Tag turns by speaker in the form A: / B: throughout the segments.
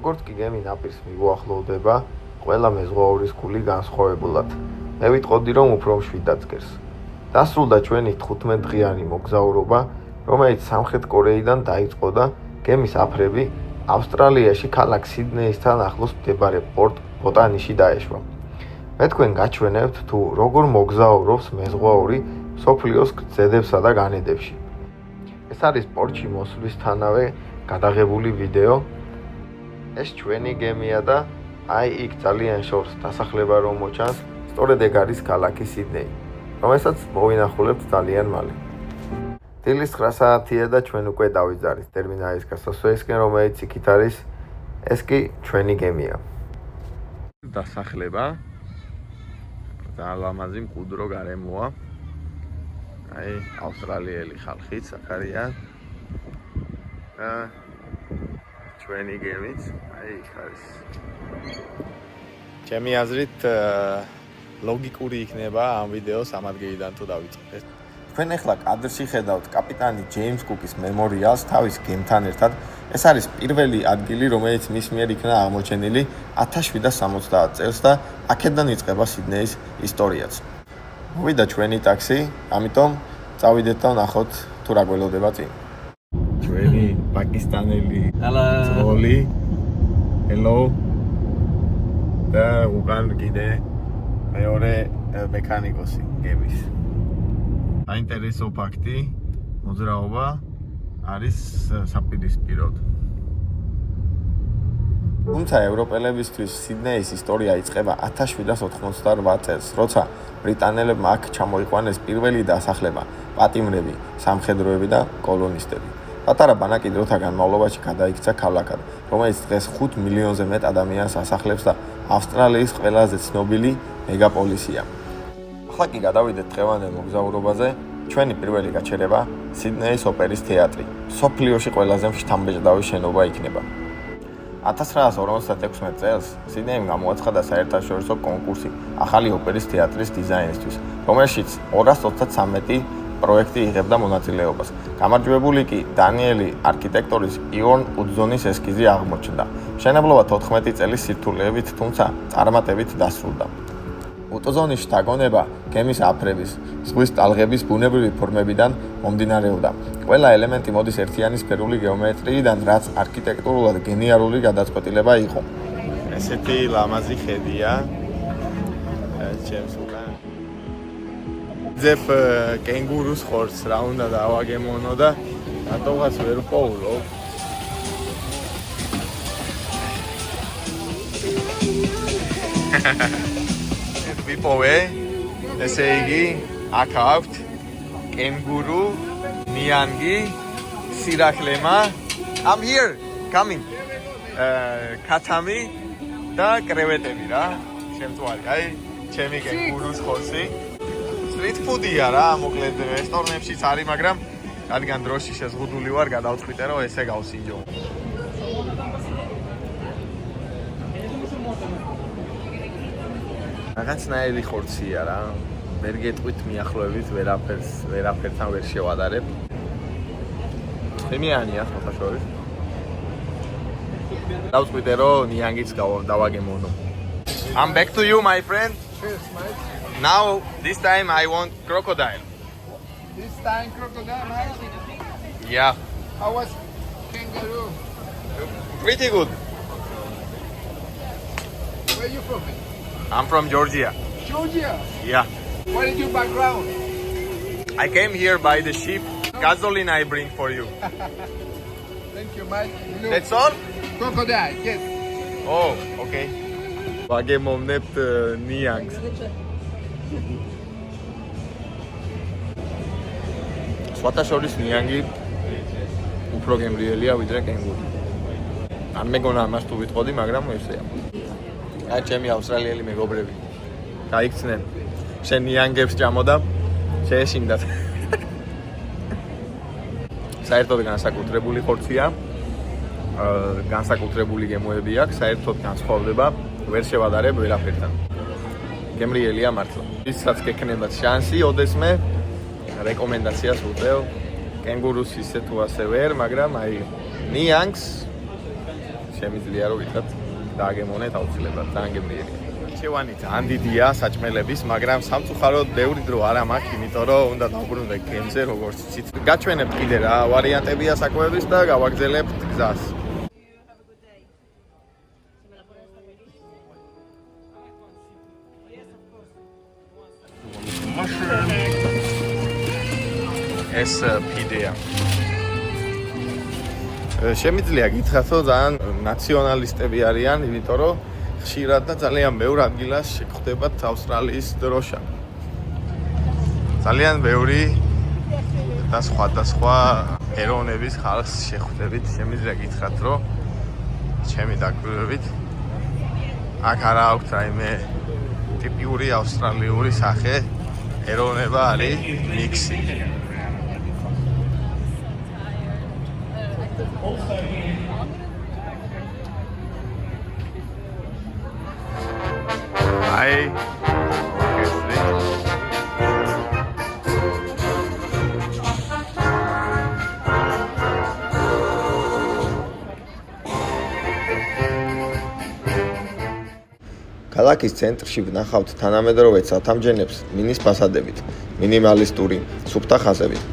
A: როგორც კი გემი ნაპირს მიუახლოვდება, ყველა მეზღვაურის გული განსხვავებულად. მე ვიტყოდი, რომ უფრო მშვიდად დგეს. დასრულდა ჩვენი 15-დღიანი მოგზაურობა, რომელიც სამხრეთ კორეიდან დაიწყო და გემის აფრები ავსტრალიაში ქალაქ სიდნეისთან ახლოს მდებარე პორტ ბოტანიში დაეშვა. მე თქვენ გაჩვენებთ თუ როგორ მოგზაურობს მეზღვაური მსოფლიოს გზებსა და განედებში. ეს არის პორტში მოსვლისთანავე გადაღებული ვიდეო. ეს ჩვენი გემია და აი იქ ძალიან შორს დასახლება რომ მოჩანს, სწორედ ეგ არის ქალაქი სიდნეი, რომელსაც მოვინახულებთ ძალიან მალე. დილის 9 საათია და ჩვენ უკვე დავიძარით ტერმინალის გასასვლელისკენ, რომელიც იქით არის. ეს კი ჩვენი გემია. დასახლება და ლამაზი მყუდრო გარემოა. აი, ავსტრალიელი ხალხიც აქ არიან. ჩვენი გემიც, აი იქ არის. ჩემი აზრით ლოგიკური იქნება ამ ვიდეოს ამ ადგილიდან თუ დავიწყოთ. თქვენ ახლა კადრში ხედავთ კაპიტანი ჯეიმს კუკის მემორიალს თავის გემთან ერთად. ეს არის პირველი ადგილი, რომელიც მის მიერ იქნა აღმოჩენილი 1770 წელს და აქედან იწყება სიდნეის ისტორიაც. მოვიდა ჩვენი ტაქსი, ამიტომ წავიდეთ და ვნახოთ თუ რა გველოდება წინ. ჩვენი პაკისტანელი ძროლი. Hello. და უკან კიდე მეორე მექანიკოსი გემის. საინტერესო ფაქტი, მოძრაობა არის საპირისპიროდ. თუმცა ევროპელებისთვის სიდნეის ისტორია იწყება 1788 წელს, როცა ბრიტანელებმა აქ ჩამოიყვანეს პირველი დასახლება, პატიმრები, სამხედროები და კოლონისტები. პატარა ბანაკი დროთა განმავლობაში გადაიქცა ქალაქად, რომელიც დღეს 5 მილიონზე მეტ ადამიანს ასახლებს და ავსტრალიის ყველაზე ცნობილი მეგაპოლისია. ახლა კი გადავიდეთ დღევანდელ მოგზაურობაზე. ჩვენი პირველი გაჩერება სიდნეის ოპერის თეატრი. მსოფლიოში ყველაზე შთამბეჭდავი შენობა იქნება. 1956 წელს სიდნეიმ გამოაცხადა საერთაშორისო კონკურსი ახალი ოპერის თეატრის დიზაინისთვის, რომელშიც 233 პროექტი იღებდა მონაწილეობას. გამარჯვებული კი დანიელი არქიტექტორის იორნ უდზონის ესკიზი აღმოჩნდა. მშენებლობა 14 წელის სირთულეებით, თუმცა წარმატებით დასრულდა. უდზონის შთაგონება გემის აფრების, ზღვის ტალღების ბუნებრივი ფორმებიდან მომდინარეობდა. ყველა ელემენტი მოდის ერთიანი სფერული გეომეტრიიდან, რაც არქიტექტურულად გენიალური გადაწყვეტილება იყო. ესეთი ლამაზი ხედია ჩემს უკან. ძებ კენგურუს ხორცს რა უნდა დავაგემონო და რატოღაც ვერ პოულობ. ვიპოვე, ესე იგი, აქ აქვთ კენგურუ, ნიანგი, სირაქლემა. I'm here, coming. კაცამი და კრევეტები რა, შემწვარი. აი, ჩემი კენგურუს ხორცი. Street food-ია რა, მოკლედ რესტორნებშიც არის, მაგრამ რადგან დროში შეზღუდული ვარ, გადავწყვიტე რომ ესე გავსინჯო. რაღაცნაირი ხორცია რა. ვერ გეტყვით მიახლოებით, ვერაფერთან ვერ შევადარებ. ხიმიანია ხოთაშორის. დავწყვიტე რომ ნიანგიც დავაგემონო. I'm back to you, my friend.
B: Cheers, mate.
A: Now, this time I want crocodile.
B: This time crocodile, mate.
A: Yeah,
B: How was kangaroo?
A: pretty good.
B: Where you from?
A: I'm from Georgia.
B: Georgia.
A: Yeah.
B: What is your background?
A: I came here by the ship. Gasoline I bring for you.
B: Thank you, mate. Look,
A: That's all?
B: crocodile, yes.
A: Oh, okay. ვაგემოვნებთ ნიანგს. სხვათა შორის ნიანგი უფრო გემრიელია ვიდრე კენგური. არ მეგონა ამას თუ ვიტყოდი, მაგრამ ესეა. აი ჩემი ავსტრალიელი მეგობრები. გაიქცნენ. შენ ნიანგებს ჭამოდა, შეეშინდათ. საერთოდ განსაკუთრებული ხორცია. განსაკუთრებული გემოები აქვს, საერთოდ განსხვავდება, ვერ შევადარებ ვერაფერთან. გემრიელია მართლა. ისაც გექნებათ შანსი, ოდესმე რეკომენდაციას ვუწევ. კენგურუს ისე თუ ასე ვერ, მაგრამ აი ნიანგს შემიძლია რომ ვითაც დააგემონეთ აუცილებლად ძალიან გემრიელია. ჩევანი ძალიან დიდია საჭმელების, მაგრამ სამწუხაროდ ბევრი დრო არ მაქვს, იმიტომ რომ უნდა დავბრუნდე გემზე, როგორც იცით. გაჩვენებთ კიდე რა ვარიანტებია საკვების და გავაგზავნებთ გზას. ეს ფიდეა. შემიძლია გითხრათ, რომ ძალიან ნაციონალისტები არიან, იმიტომ რომ ხშირად და ძალიან ბევრ ადგილას შეგხვდებათ ავსტრალიის დროშა. ძალიან ბევრი და სხვადასხვა ეროვნების ხალხს შეხვდებით. შემიძლია გითხრათ, რომ ჩემი დაკვირვებით აქ არა აქვს რაიმე ტიპიური ავსტრალიური სახე, ეროვნება არის მიქსი. Hi. ქალაქის ცენტრში ვნახავთ თანამედროვე ცათამბჯენებს მინის ფასადებით, მინიმალისტური, სუფთა ხაზებით.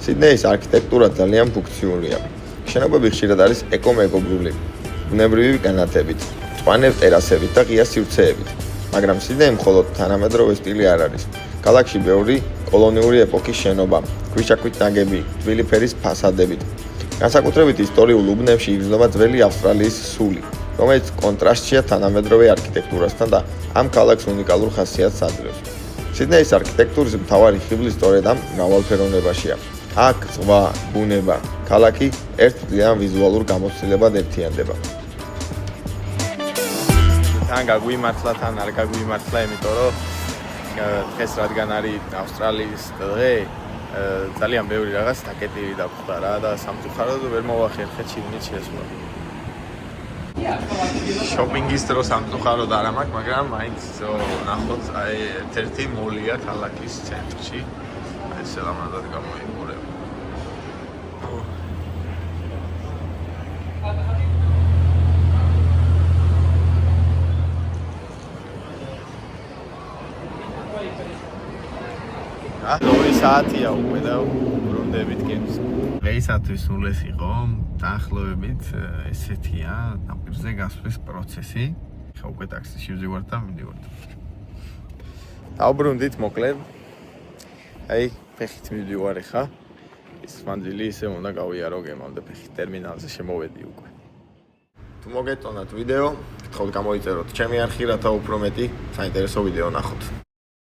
A: სიდნეის არქიტექტურა ძალიან ფუნქციურია. შენობები ხშირად არის ეკომეგობრული, ბუნებრივი განათებით, მწვანე ტერასებით და ღია სივრცეებით. მაგრამ სიდნეი მხოლოდ თანამედროვე სტილი არ არის. ქალაქში ბევრი კოლონიური ეპოქის შენობა, ქვიშაქვით ნაგები, თბილი ფერის ფასადებით. განსაკუთრებით ისტორიულ უბნებში იგრძნობა ძველი ავსტრალიის სული, რომელიც კონტრასტშია თანამედროვე არქიტექტურასთან და ამ ქალაქს უნიკალურ ხასიათს აძლევს. სიდნეის არქიტექტურის მთავარი ხიბლი სწორედ ამ მრავალფეროვნებაშია. აქ ზღვა, ბუნება, ქალაქი ერთ ძალიან ვიზუალურ გამოცდილებად ერთიანდება. თან გაგვიმართლა, თან არ გაგვიმართლა, იმიტომ რომ დღეს რადგან არის ავსტრალიის დღე, ძალიან ბევრი რაღაც დაკეტილი დაგვხდა რა და სამწუხაროდ ვერ მოვახერხეთ შიგნით შესვლა. შოპინგის დრო სამწუხაროდ არ მაქვს, მაგრამ მაინც ნახოთ აი ერთ-ერთი მოლია ქალაქის ცენტრში. აი ეს ლამაზად გამოიყურება. ორი საათია უკვე და ბრუნდებით გემს. დღეისათვის სულ ეს იყო, დაახლოებით ესეთია ნაპირზე გასვლის პროცესი. ხა უკვე ტაქსიში ვზივართ და მივდივართ. დავბრუნდით მოკლედ. აი, ფეხით მივდივარი ხა. ის მანძილი ისე უნდა გავიარო გემამდე ფეხით ტერმინალზე შემოვედი უკვე. თუ მოგეწონათ ვიდეო, გითხოვთ გამოიწეროთ ჩემი არხი, რათა უფრო მეტი საინტერესო ვიდეო ნახოთ.